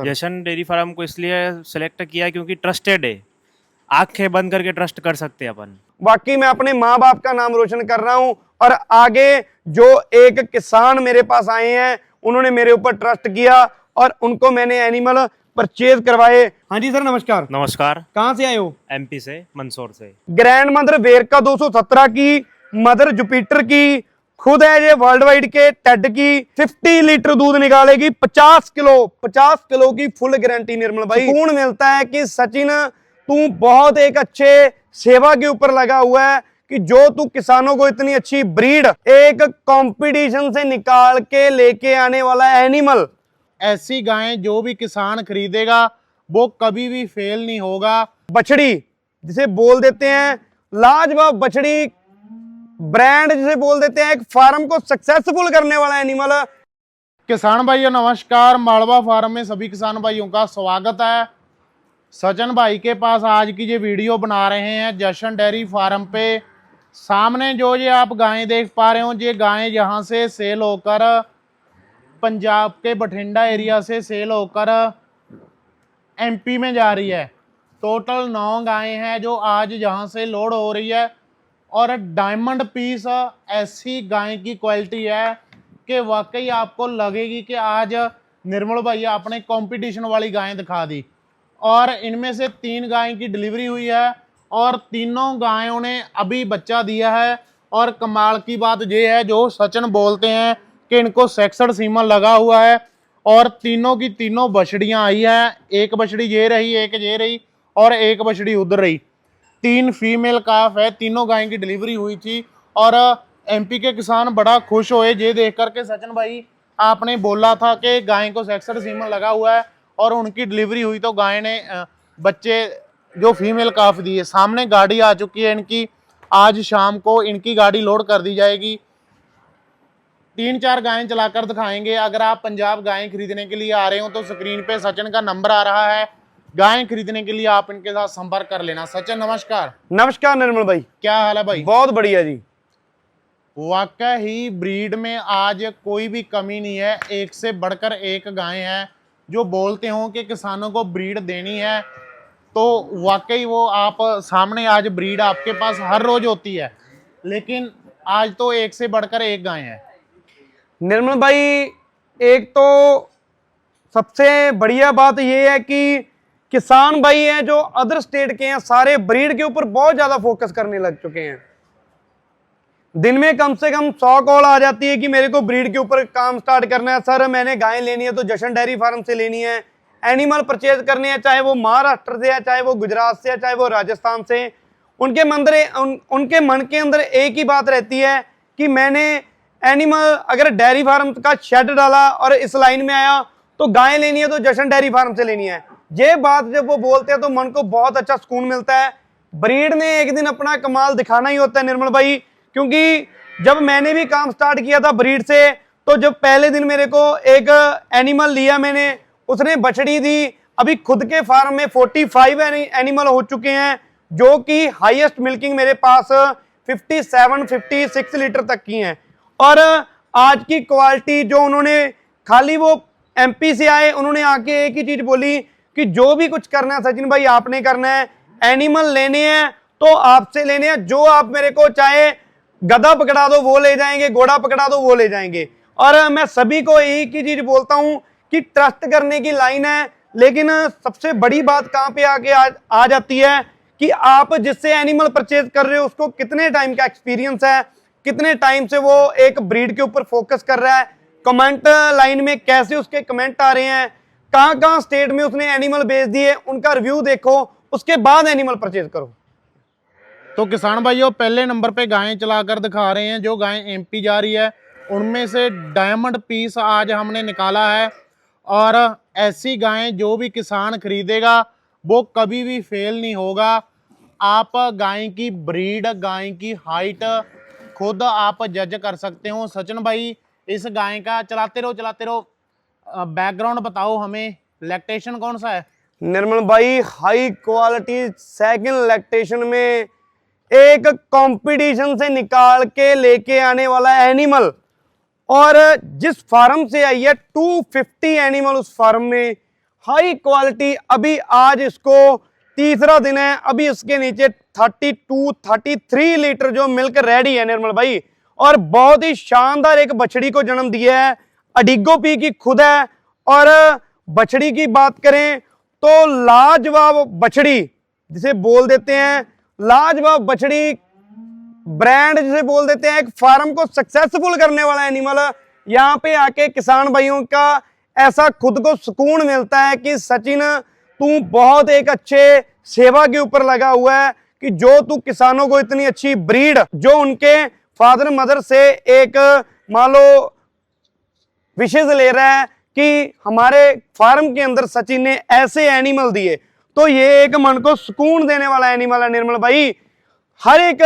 जशन dairy farm को इसलिए select किया क्योंकि ट्रस्टेड है, आंखें बंद करके ट्रस्ट कर सकते हैं अपन। वाकई मैं अपने माँ बाप का नाम रोशन कर रहा हूं और आगे जो एक किसान मेरे पास आए हैं उन्होंने मेरे ऊपर ट्रस्ट किया और उनको मैंने एनिमल परचेज करवाए। हाँ जी सर, नमस्कार। नमस्कार। कहाँ से आए हो? एमपी से, मंदसौर से। ग्रैंड मदर वेरका 217 की, मदर जुपिटर की, खुद है ये वर्ल्ड वाइड के टेड की। 50 लीटर दूध निकालेगी, 50 किलो की फुल गारंटी। निर्मल भाई, सुकून मिलता है कि सचिन तू बहुत एक अच्छे सेवा के ऊपर लगा हुआ है कि जो तू किसानों को इतनी अच्छी ब्रीड एक कंपटीशन से निकाल के लेके आने वाला एनिमल। ऐसी गायें जो भी किसान खरीदेगा वो कभी भी फेल नहीं होगा। बछड़ी जिसे बोल देते हैं लाजवाब बछड़ी, ब्रांड जिसे बोल देते हैं, एक फार्म को सक्सेसफुल करने वाला एनिमल। किसान भाइयों नमस्कार, मालवा फार्म में सभी किसान भाइयों का स्वागत है। सचिन भाई के पास आज की ये वीडियो बना रहे हैं जशन डेयरी फार्म पे। सामने जो ये आप गायें देख पा रहे हो, ये गायें यहाँ से सेल होकर पंजाब के बठिंडा एरिया से सेल होकर एमपी में जा रही है। टोटल 9 गायें हैं जो आज यहाँ से लोड हो रही है और डायमंड पीस ऐसी गाय की क्वालिटी है कि वाकई आपको लगेगी कि आज निर्मल भैया आपने कंपटीशन वाली गायें दिखा दी। और इनमें से 3 गाय की डिलीवरी हुई है और तीनों गायों ने अभी बच्चा दिया है। और कमाल की बात यह है, जो सचिन बोलते हैं कि इनको 66 सीमन लगा हुआ है और तीनों की तीनों बछड़ियां आई हैं। एक बछड़ी ये रही, एक ये रही और एक बछड़ी उधर रही। 3 फीमेल काफ है, तीनों गाय की डिलीवरी हुई थी और एमपी के किसान बड़ा खुश हुए ये देख करके। सचिन भाई आपने बोला था कि गाय को 66 सीमन लगा हुआ है और उनकी डिलीवरी हुई तो गाय ने बच्चे जो फीमेल काफ दिए। सामने गाड़ी आ चुकी है इनकी, आज शाम को इनकी गाड़ी लोड कर दी जाएगी। 3-4 गायें चलाकर दिखाएंगे। अगर आप पंजाब गायें खरीदने के लिए आ रहे हो तो स्क्रीन पे सचिन का नंबर आ रहा है, गायें खरीदने के लिए आप इनके साथ संपर्क कर लेना। सचिन नमस्कार। नमस्कार निर्मल भाई, क्या हाल है भाई? बहुत बढ़िया जी। वाकई ही ब्रीड में आज कोई भी कमी नहीं है, एक से बढ़कर एक गायें हैं। जो बोलते हो कि किसानों को ब्रीड देनी है तो वाकई वो आप सामने आज ब्रीड आपके पास हर रोज होती है, लेकिन आज तो एक से बढ़कर एक गाय है। निर्मल भाई, एक तो सबसे बढ़िया बात यह है कि किसान भाई हैं जो अदर स्टेट के हैं, सारे ब्रीड के ऊपर बहुत ज्यादा फोकस करने लग चुके हैं। दिन में कम से कम 100 कॉल आ जाती है कि मेरे को ब्रीड के ऊपर काम स्टार्ट करना है। सर मैंने गाय लेनी है तो जशन डेयरी फार्म से लेनी है, एनिमल परचेज करने हैं, चाहे वो महाराष्ट्र से है, चाहे वो गुजरात से है, चाहे वो राजस्थान से। उनके मन के अंदर एक ही बात रहती है कि मैंने एनिमल अगर डेयरी फार्म का शेड डाला और इस लाइन में आया तो गाय लेनी है तो जशन डेयरी फार्म से लेनी है। ये बात जब वो बोलते हैं तो मन को बहुत अच्छा सुकून मिलता है। ब्रीड ने एक दिन अपना कमाल दिखाना ही होता है निर्मल भाई, क्योंकि जब मैंने भी काम स्टार्ट किया था ब्रीड से तो जब पहले दिन मेरे को एक एनिमल लिया मैंने, उसने बछड़ी दी। अभी खुद के फार्म में 45 एनिमल हो चुके हैं जो कि हाईएस्ट मिल्किंग मेरे पास 57-56 लीटर तक की हैं। और आज की क्वालिटी जो उन्होंने, खाली वो एमपी से आए, उन्होंने आके एक ही चीज बोली कि जो भी कुछ करना है सचिन भाई आपने करना है, एनिमल लेने हैं तो आपसे लेने हैं। जो आप मेरे को चाहे गधा पकड़ा दो वो ले जाएंगे, घोड़ा पकड़ा दो वो ले जाएंगे। और मैं सभी को एक ही चीज बोलता हूं कि ट्रस्ट करने की लाइन है, लेकिन सबसे बड़ी बात कहां पे आके आ जाती है कि आप जिससे एनिमल परचेज कर रहे हो उसको कितने टाइम का एक्सपीरियंस है, कितने टाइम से वो एक ब्रीड के ऊपर फोकस कर रहा है, कमेंट लाइन में कैसे उसके कमेंट आ रहे हैं, कहां स्टेट में उसने एनिमल बेच दिए, उनका रिव्यू देखो, उसके बाद एनिमल परचेज करो। तो किसान भाइयों पहले नंबर पे गायें चलाकर दिखा रहे हैं। जो गायें एमपी जा रही है उनमें से डायमंड पीस आज हमने निकाला है और ऐसी गायें जो भी किसान खरीदेगा वो कभी भी फेल नहीं होगा। आप गाय की ब्रीड, गाय की हाइट खुद आप जज कर सकते हो। सचिन भाई इस गाय का चलाते रहो बैकग्राउंड बताओ हमें, लैक्टेशन कौन सा है? निर्मल भाई हाई क्वालिटी सेकंड लैक्टेशन में एक कंपटीशन से निकाल के लेके आने वाला एनिमल। और जिस फार्म से आई है 250 एनिमल उस फार्म में, हाई क्वालिटी। अभी आज इसको तीसरा दिन है, अभी इसके नीचे 32-33 लीटर जो मिल्क रेडी है निर्मल भाई। और बहुत ही शानदार एक बछड़ी को जन्म दिया है, अडिगो पी की खुद है। और बछड़ी की बात करें तो लाजवाब बछड़ी जिसे बोल देते हैं, लाजवाब बछड़ी ब्रांड जिसे बोल देते हैं, एक फार्म को सक्सेसफुल करने वाला एनिमल। यहाँ पे आके किसान भाइयों का ऐसा खुद को सुकून मिलता है कि सचिन तू बहुत एक अच्छे सेवा के ऊपर लगा हुआ है, कि जो तू किसानों को इतनी अच्छी ब्रीड जो उनके फादर मदर से एक मान लो विशेष ले रहा है कि हमारे फार्म के अंदर सचिन ने ऐसे एनिमल दिए, तो ये एक मन को सुकून देने वाला एनिमल है निर्मल भाई। हर एक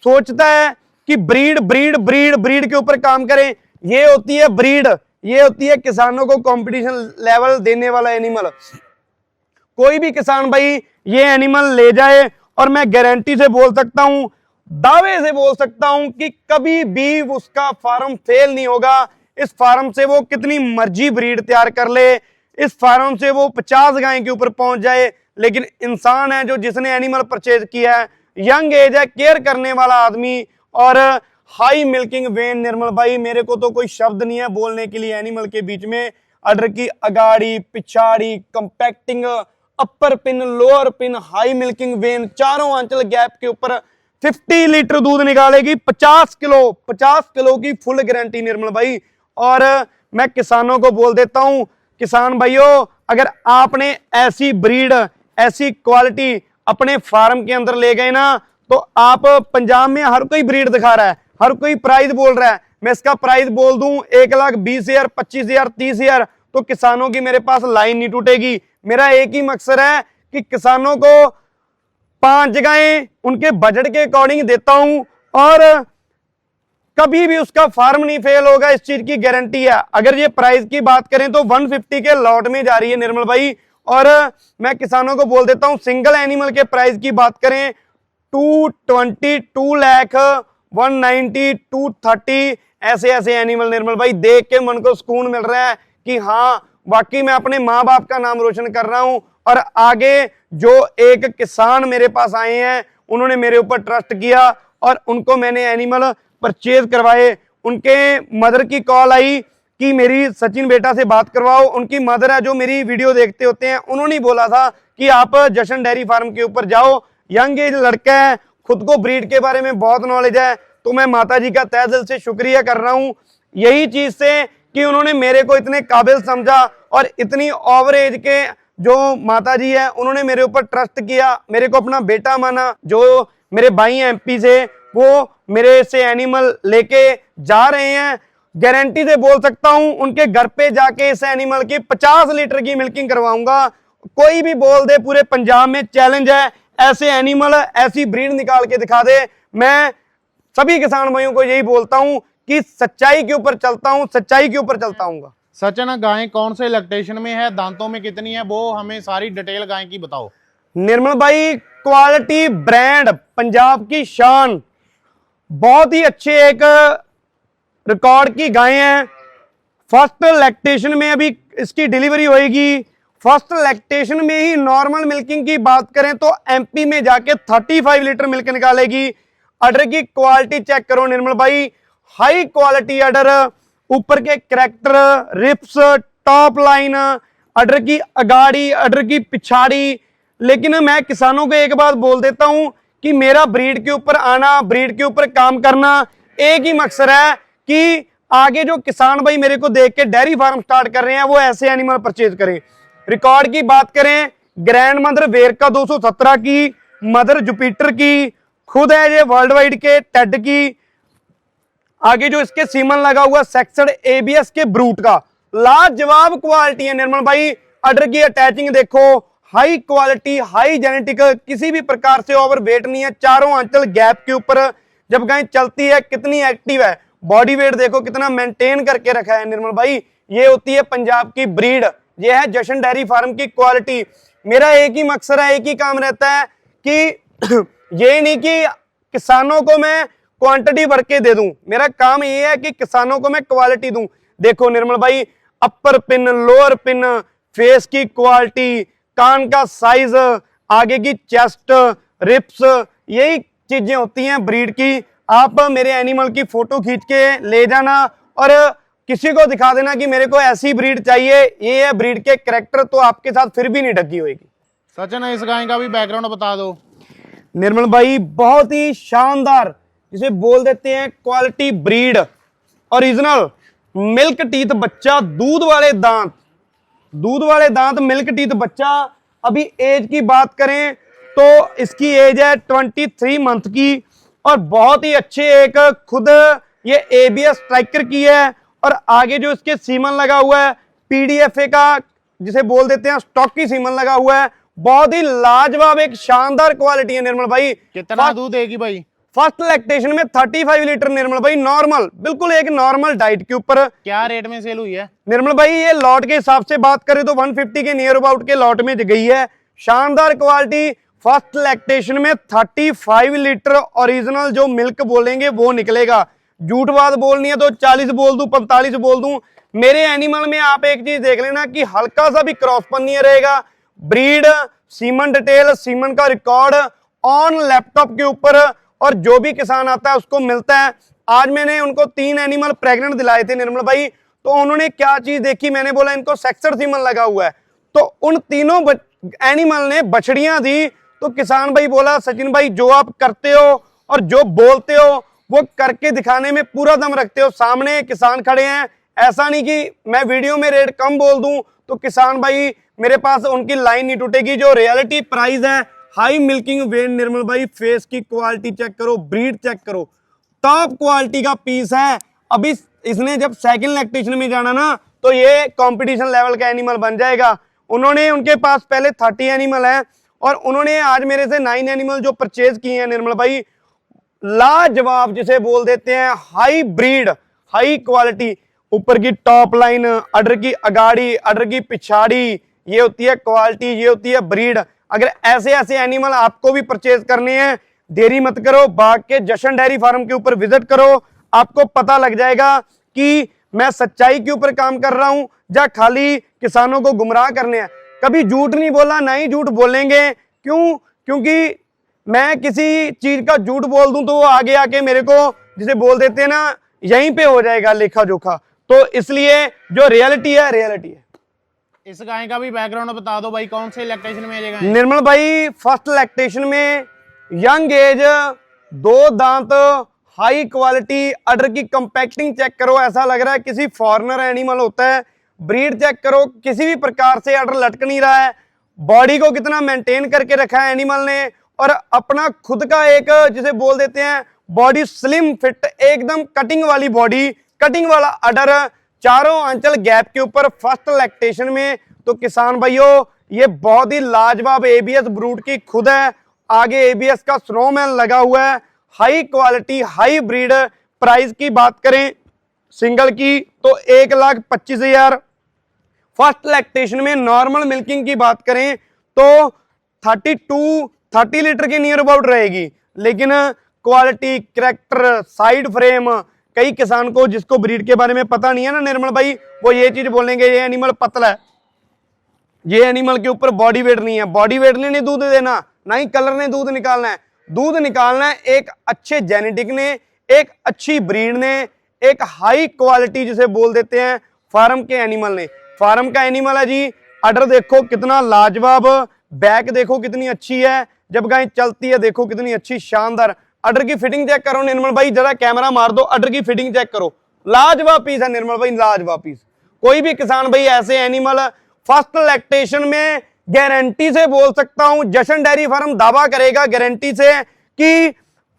सोचता है कि ब्रीड ब्रीड ब्रीड ब्रीड के ऊपर काम करें, ये होती है ब्रीड, ये होती है किसानों को कंपटीशन लेवल देने वाला एनिमल। कोई भी किसान भाई ये एनिमल ले जाए और मैं गारंटी से बोल सकता हूं, दावे से बोल सकता हूं कि कभी भी उसका फार्म फेल नहीं होगा। इस फार्म से वो कितनी मर्जी ब्रीड तैयार कर ले, इस फार्म से वो 50 गाय के ऊपर पहुंच जाए, लेकिन इंसान है जो जिसने एनिमल परचेज किया है, यंग एज है, केयर करने वाला आदमी और हाई मिल्किंग वेन निर्मल भाई, मेरे को तो कोई शब्द नहीं है बोलने के लिए एनिमल के बीच में। अडर की अगाड़ी पिछाड़ी compacting, upper pin lower pin, high milking when, चारों आंचल गैप के ऊपर 50 लीटर दूध निकालेगी, 50 किलो की फुल गारंटी निर्मल भाई। और मैं किसानों को बोल देता हूं, किसान भाइयों अगर आपने ऐसी ब्रीड ऐसी क्वालिटी अपने फार्म के अंदर ले गए ना, तो आप पंजाब में हर कोई ब्रीड दिखा रहा है, हर कोई प्राइस बोल रहा है, मैं इसका प्राइस बोल दूं 1,20,000, 25,000, 30,000, तो किसानों की मेरे पास लाइन नहीं टूटेगी। मेरा एक ही मकसद है कि किसानों को 5 जगहें उनके बजट के अकॉर्डिंग देता हूं और कभी भी उसका फार्म नहीं फेल होगा, इस चीज की गारंटी है। अगर ये प्राइस की बात करें तो 150 के लॉट में जा रही है निर्मल भाई। और मैं किसानों को बोल देता हूं, सिंगल एनिमल के प्राइस की बात करें 220, 2 लाख, 190, 230, ऐसे एनिमल निर्मल भाई देख के मन को सुकून मिल रहा है कि हाँ वाकई मैं अपने माँ बाप का नाम रोशन कर रहा हूं। और आगे जो एक किसान मेरे पास आए हैं, उन्होंने मेरे ऊपर ट्रस्ट किया और उनको मैंने एनिमल परचेज करवाए। उनके मदर की कॉल आई कि मेरी सचिन बेटा से बात करवाओ। उनकी मदर है जो मेरी वीडियो देखते होते हैं, उन्होंने बोला था कि आप जशन डेयरी फार्म के ऊपर जाओ, यंग एज लड़का है, खुद को ब्रीड के बारे में बहुत नॉलेज है। तो मैं माता जी का तहे दिल से शुक्रिया कर रहा हूं यही चीज से कि उन्होंने मेरे को इतने काबिल समझा और इतनी ओवर एज के जो माता जी है उन्होंने मेरे ऊपर ट्रस्ट किया, मेरे को अपना बेटा माना। जो मेरे भाई हैं एमपी से, वो मेरे से एनिमल लेके जा रहे हैं। गारंटी से बोल सकता हूं उनके घर पे जाके इस एनिमल की 50 लीटर की मिल्किंग करवाऊंगा। कोई भी बोल दे, पूरे पंजाब में चैलेंज है, ऐसे एनिमल ऐसी ब्रीड निकाल के दिखा दे। मैं सभी किसान भाइयों को यही बोलता हूं कि सच्चाई के ऊपर चलता हूं, सच्चाई के ऊपर चलता हूँ। सचिन गाय कौन से लैक्टेशन में है, दांतों में कितनी है, वो हमें सारी डिटेल गाय की बताओ। निर्मल भाई क्वालिटी ब्रांड, पंजाब की शान, बहुत ही अच्छे एक रिकॉर्ड की गाय है। फर्स्ट लैक्टेशन में अभी इसकी डिलीवरी होगी। फर्स्ट लैक्टेशन में ही नॉर्मल मिल्किंग की बात करें तो एमपी में जाके 35 लीटर मिल्क निकालेगी। अडर की क्वालिटी चेक करो निर्मल भाई, हाई क्वालिटी अडर, ऊपर के करैक्टर, रिप्स, टॉप लाइन, अडर की अगाड़ी, अडर की पिछाड़ी। लेकिन मैं किसानों को एक बात बोल देता हूं कि मेरा ब्रीड के ऊपर आना, ब्रीड के ऊपर काम करना, एक ही मकसद है कि आगे जो किसान भाई मेरे को देख के डेयरी फार्म स्टार्ट कर रहे हैं वो ऐसे एनिमल परचेज करें। रिकॉर्ड की बात करें, ग्रैंड मदर वेरका 217 की, मदर जुपिटर की, खुद है ये वर्ल्ड वाइड के टेड की। आगे जो इसके सीमन लगा हुआ सेक्सड एबीएस के ब्रूट का, लाजवाब क्वालिटी है निर्मल भाई। अडर की अटैचिंग देखो, हाई क्वालिटी, हाई जेनेटिक, किसी भी प्रकार से ओवर वेट नहीं है। चारों आंचल गैप के ऊपर जब गाय चलती है कितनी एक्टिव है, बॉडी वेट देखो कितना मेंटेन करके रखा है निर्मल भाई। ये होती है पंजाब की ब्रीड, ये है जशन डेयरी फार्म की क्वालिटी। मेरा एक ही मकसद है, एक ही काम रहता है कि ये नहीं कि किसानों को मैं क्वांटिटी भर के दे दूं, मेरा काम ये है कि किसानों को मैं क्वालिटी दूं। देखो निर्मल भाई, अपर पिन, लोअर पिन, फेस की क्वालिटी, कान का साइज, आगे की चेस्ट, रिप्स, यही चीजें होती हैं ब्रीड की। आप मेरे एनिमल की फोटो खींच के ले जाना और किसी को दिखा देना कि मेरे को ऐसी ब्रीड चाहिए, ये है ब्रीड के कैरेक्टर, तो आपके साथ फिर भी नहीं ठगी होगी। सचिन, इस गाय का भी बैकग्राउंड बता दो। निर्मल भाई बहुत ही शानदार, जिसे बोल देते हैं quality breed, original milk teeth बच्चा, दूध वाले दांत, दूध वाले दांत, मिल्क टीथ बच्चा। अभी एज की बात करें तो इसकी एज है 23 मंथ की और बहुत ही अच्छे एक खुद ये ABS ट्रैकर की है और आगे जो इसके सीमन लगा हुआ है PDFA का, जिसे बोल देते हैं स्टॉकी सीमन लगा हुआ है। बहुत ही लाजवाब एक शानदार क्वालिटी है निर्मल भाई। कितना दूध देगी भाई? फर्स्ट लैक्टेशन में 35 लीटर निर्मल भाई, नॉर्मल, बिल्कुल एक नॉर्मल डाइट के ऊपर। क्या रेट में सेल हुई है निर्मल भाई? ये लॉट के हिसाब से बात करें तो 150 के नियर अबाउट के लॉट में गई है। शानदार क्वालिटी, फर्स्ट लैक्टेशन में 35 लीटर ओरिजिनल जो मिल्क बोलेंगे वो निकलेगा। झूठ बात बोलनी है तो 40 बोल दूं, 45 बोल दूं। मेरे एनिमल में आप एक चीज देख लेना कि हल्का सा भी क्रॉसपन नहीं रहेगा। ब्रीड, सीमन डिटेल, सीमन का रिकॉर्ड ऑन लैपटॉप के ऊपर, और जो भी किसान आता है उसको मिलता है। आज मैंने उनको 3 एनिमल प्रेग्नेंट दिलाए थे निर्मल भाई, तो उन्होंने क्या चीज देखी, मैंने बोला इनको सेक्सर सीमन लगा हुआ है, तो उन तीनों एनिमल ने बछड़ियां दी। तो किसान भाई बोला सचिन भाई जो आप करते हो और जो बोलते हो वो करके दिखाने में पूरा दम रखते हो। सामने किसान खड़े हैं, ऐसा नहीं कि मैं वीडियो में रेट कम बोल दूं तो किसान भाई मेरे पास उनकी लाइन नहीं टूटेगी। जो रियलिटी प्राइस है, हाई मिल्किंग वेट निर्मल भाई, फेस की क्वालिटी चेक करो, ब्रीड चेक करो, टॉप क्वालिटी का पीस है। अभी इसने जब सेकंड लैक्टेशन में जाना ना तो ये कंपटीशन लेवल का एनिमल बन जाएगा। उन्होंने, उनके पास पहले 30 एनिमल है और उन्होंने आज मेरे से 9 एनिमल जो परचेज किए हैं निर्मल भाई, लाजवाब, जिसे बोल देते हैं हाई ब्रीड, हाई क्वालिटी। ऊपर की टॉप लाइन, अडर की अगाड़ी, अडर की पिछाड़ी, ये होती है क्वालिटी, ये होती है ब्रीड। अगर ऐसे ऐसे एनिमल आपको भी परचेज करने हैं, देरी मत करो, बाग के जशन डेयरी फार्म के ऊपर विजिट करो, आपको पता लग जाएगा कि मैं सच्चाई के ऊपर काम कर रहा हूं या खाली किसानों को गुमराह करने हैं। कभी झूठ नहीं बोला, ना ही झूठ बोलेंगे। क्यों? क्योंकि मैं किसी चीज का झूठ बोल दूं तो वो आगे आके मेरे को, जिसे बोल देते हैं ना, यहीं पे हो जाएगा लेखा जोखा। तो इसलिए जो रियलिटी है, रियलिटी है। इस गाय का भी बैकग्राउंड बता दो भाई, कौन से लैक्टेशन में ये गाय? निर्मल भाई फर्स्ट लैक्टेशन में, यंग एज, 2 दांत, हाई क्वालिटी, अडर की कंपैक्टिंग चेक करो, ऐसा लग रहा है किसी फॉरेनर एनिमल होता है। ब्रीड चेक करो, किसी भी प्रकार से अडर लटक नहीं रहा है। बॉडी को कितना मेंटेन करके रखा है एनिमल ने, और अपना खुद का एक, जिसे बोल देते हैं बॉडी स्लिम फिट, एकदम कटिंग वाली बॉडी, कटिंग वाला अडर, चारों आंचल गैप के ऊपर फर्स्ट लैक्टेशन में। तो किसान भाइयों ये बहुत ही लाजवाब ABS ब्रूड की खुद है, आगे ABS का स्नोमैन लगा हुआ है, high quality, high breed. Price की बात करें सिंगल की तो 1,25,000। फर्स्ट लैक्टेशन में नॉर्मल मिल्किंग की बात करें तो 30 लीटर के नियर अबाउट रहेगी, लेकिन क्वालिटी, कैरेक्टर, साइड फ्रेम, कई किसान को जिसको ब्रीड के बारे में पता नहीं है ना निर्मल भाई, वो ये चीज बोलेंगे ये एनिमल पतला है, ये एनिमल के ऊपर बॉडी वेट नहीं है। बॉडी वेट ने नहीं दूध देना, ना ही कलर ने दूध निकालना है। दूध निकालना है एक अच्छे जेनेटिक ने, एक अच्छी ब्रीड ने, एक हाई क्वालिटी, जिसे बोल देते हैं फार्म के एनिमल ने। फार्म का एनिमल है जी। अडर देखो कितना लाजवाब, बैक देखो कितनी अच्छी है, जब गाय चलती है देखो कितनी अच्छी, शानदार। अडर की फिटिंग चेक करो निर्मल भाई, जरा कैमरा मार दो, अडर की फिटिंग चेक करो, लाजवाब पीस है निर्मल भाई, लाजवाब पीस। कोई भी किसान भाई ऐसे एनिमल फर्स्ट लैक्टेशन में, गारंटी से बोल सकता हूं, जशन डेयरी फार्म दावा करेगा गारंटी से कि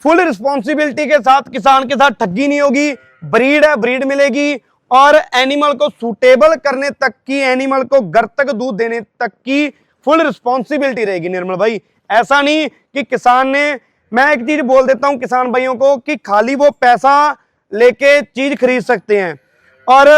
फुल रिस्पॉन्सिबिलिटी के साथ किसान के साथ ठगी नहीं होगी। ब्रीड है, ब्रीड मिलेगी, और एनिमल को सूटेबल करने तक की, एनिमल को घर तक दूध देने तक की फुल रिस्पॉन्सिबिलिटी रहेगी निर्मल भाई। ऐसा नहीं कि किसान ने, मैं एक चीज बोल देता हूं किसान भाइयों को कि खाली वो पैसा लेके चीज खरीद सकते हैं और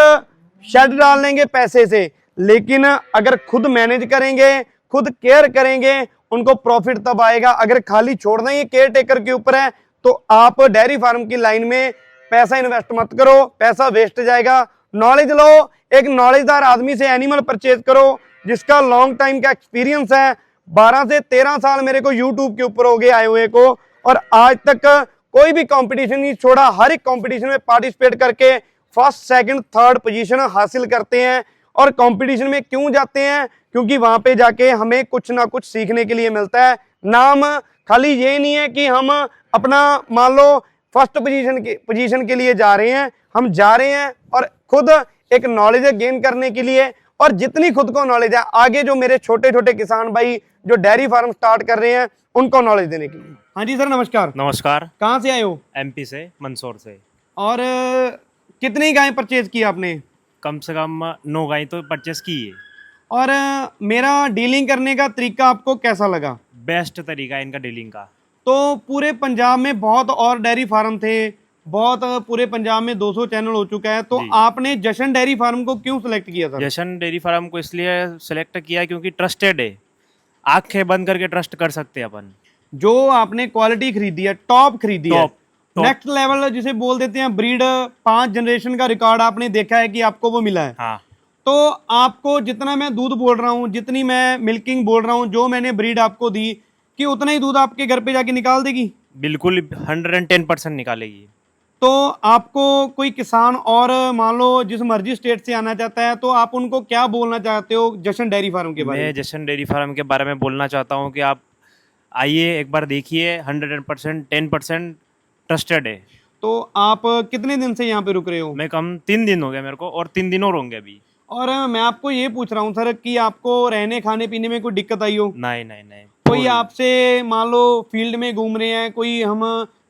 शेड डाल लेंगे पैसे से, लेकिन अगर खुद मैनेज करेंगे, खुद केयर करेंगे, उनको प्रॉफिट तब आएगा। अगर खाली छोड़ना ही केयर टेकर के ऊपर है तो आप डेयरी फार्म की लाइन में पैसा इन्वेस्ट मत करो, पैसा वेस्ट जाएगा। नॉलेज लो, एक नॉलेजदार आदमी से एनिमल परचेज करो, जिसका लॉन्ग टाइम का एक्सपीरियंस है। 12 से 13 साल मेरे को यूट्यूब के ऊपर हो गए आए हुए को, और आज तक कोई भी कंपटीशन नहीं छोड़ा। हर एक कंपटीशन में पार्टिसिपेट करके फर्स्ट सेकंड थर्ड पोजीशन हासिल करते हैं। और कंपटीशन में क्यों जाते हैं? क्योंकि वहां पे जाके हमें कुछ ना कुछ सीखने के लिए मिलता है। नाम खाली ये नहीं है कि हम अपना मान लो फर्स्ट पोजीशन के लिए जा रहे हैं, हम जा रहे हैं और खुद एक नॉलेज गेन करने के लिए, और जितनी खुद को नॉलेज है आगे जो मेरे छोटे छोटे किसान भाई जो डेयरी फार्म स्टार्ट कर रहे हैं उनको नॉलेज देने के लिए। हाँ जी सर, नमस्कार। नमस्कार। कहाँ से आए हो? एमपी से, मंदसौर से। और कितनी गायें परचेज की आपने? कम से कम 9 गाय तो परचेस की है। और मेरा डीलिंग करने का तरीका आपको कैसा लगा? बेस्ट तरीका है इनका डीलिंग का। तो पूरे पंजाब में बहुत और डेयरी फार्म थे, बहुत पूरे पंजाब में 200 चैनल हो चुका है, तो जी। आपने जशन डेयरी फार्म को क्यों सिलेक्ट किया था? जशन डेयरी फार्म को इसलिए सेलेक्ट किया क्योंकि ट्रस्टेड है, आंखें बंद करके ट्रस्ट कर सकते हैं अपन। जो आपने क्वालिटी खरीदी है, टॉप खरीदी है, टॉप नेक्स्ट लेवल जिसे बोल देते हैं, ब्रीड 5 जनरेशन का रिकॉर्ड आपने देखा है कि आपको वो मिला है। हाँ, तो आपको जितना मैं दूध बोल रहा हूँ, जितनी मैं मिल्किंग बोल रहा हूँ, जो मैंने ब्रीड आपको दी, कि उतना ही दूध आपके घर पे जाके निकाल देगी? बिल्कुल 110% निकालेगी। तो आपको कोई किसान और मान लो जिस मर्जी स्टेट से आना चाहता है, तो आप उनको क्या बोलना चाहते हो जशन डेयरी फार्म के बारे मैं में? जशन डेयरी फार्म के बारे में बोलना चाहता हूँ कि आप आइए, एक बार देखिए। 100% 10% ट्रस्टेड है। तो आप कितने दिन से यहाँ पे रुक रहे हो? मैं कम 3 दिन हो गया मेरे को, और 3 दिन और होंगे अभी। और मैं आपको ये पूछ रहा हूँ सर कि आपको रहने खाने पीने में कोई दिक्कत आई हो? नहीं नहीं नहीं। कोई आपसे मान लो फील्ड में घूम रहे हैं, कोई हम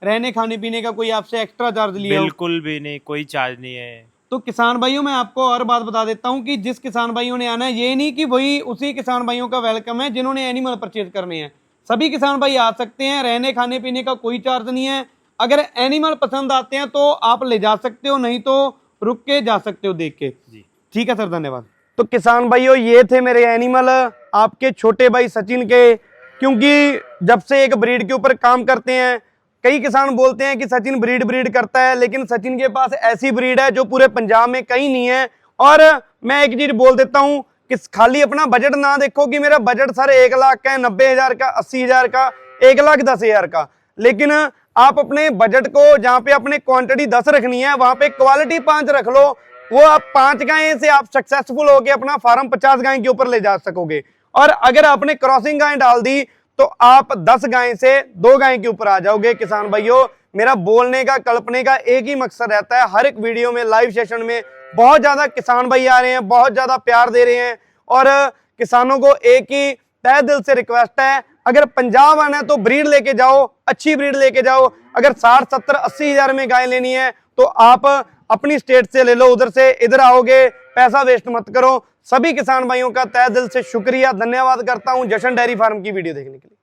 रहने खाने पीने का कोई आपसे एक्स्ट्रा चार्ज लिया हो? बिल्कुल भी नहीं, कोई चार्ज नहीं है। तो किसान भाइयों, मैं आपको और बात बता देता हूँ कि जिस किसान भाइयों ने आना है, ये नहीं कि वही उसी किसान भाइयों का वेलकम है जिन्होंने एनिमल परचेज करने हैं। सभी किसान भाई आ सकते हैं, रहने खाने पीने का कोई चार्ज नहीं है। अगर एनिमल पसंद आते हैं तो आप ले जा सकते हो, नहीं तो रुक के जा सकते हो देख के। जी ठीक है सर, धन्यवाद। तो किसान भाइयों, ये थे मेरे एनिमल आपके छोटे भाई सचिन के। क्योंकि जब से एक ब्रीड के ऊपर काम करते हैं, कई किसान बोलते हैं कि सचिन ब्रीड करता है, लेकिन सचिन के पास ऐसी ब्रीड है जो पूरे पंजाब में कहीं नहीं है। और मैं एक चीज बोल देता हूं कि खाली अपना बजट ना देखो कि मेरा बजट सर 1 लाख का है, 90,000 का, 80,000 का, 1,10,000 का। लेकिन आप अपने बजट को, जहां पे अपने क्वांटिटी 10 रखनी है, वहां पे क्वालिटी 5 रख लो। वो आप 5 गायें से आप सक्सेसफुल होके अपना फार्म 50 गाय के ऊपर ले जा सकोगे। और अगर आपने क्रॉसिंग गाय डाल दी तो आप 10 गाय से 2 गाय के ऊपर आ जाओगे। किसान भाइयों, मेरा बोलने का, कल्पने का एक ही मकसद रहता है। हर एक वीडियो में, लाइव सेशन में बहुत ज्यादा किसान भाई आ रहे हैं, बहुत ज्यादा प्यार दे रहे हैं। और किसानों को एक ही तहे दिल से रिक्वेस्ट है, अगर पंजाब आना है तो ब्रीड लेके जाओ, अच्छी ब्रीड लेके जाओ। अगर 60, 70, 80,000 में गाय लेनी है तो आप अपनी स्टेट से ले लो, उधर से इधर आओगे, पैसा वेस्ट मत करो। सभी किसान भाइयों का तहे दिल से शुक्रिया, धन्यवाद करता हूं जशन डेयरी फार्म की वीडियो देखने के लिए।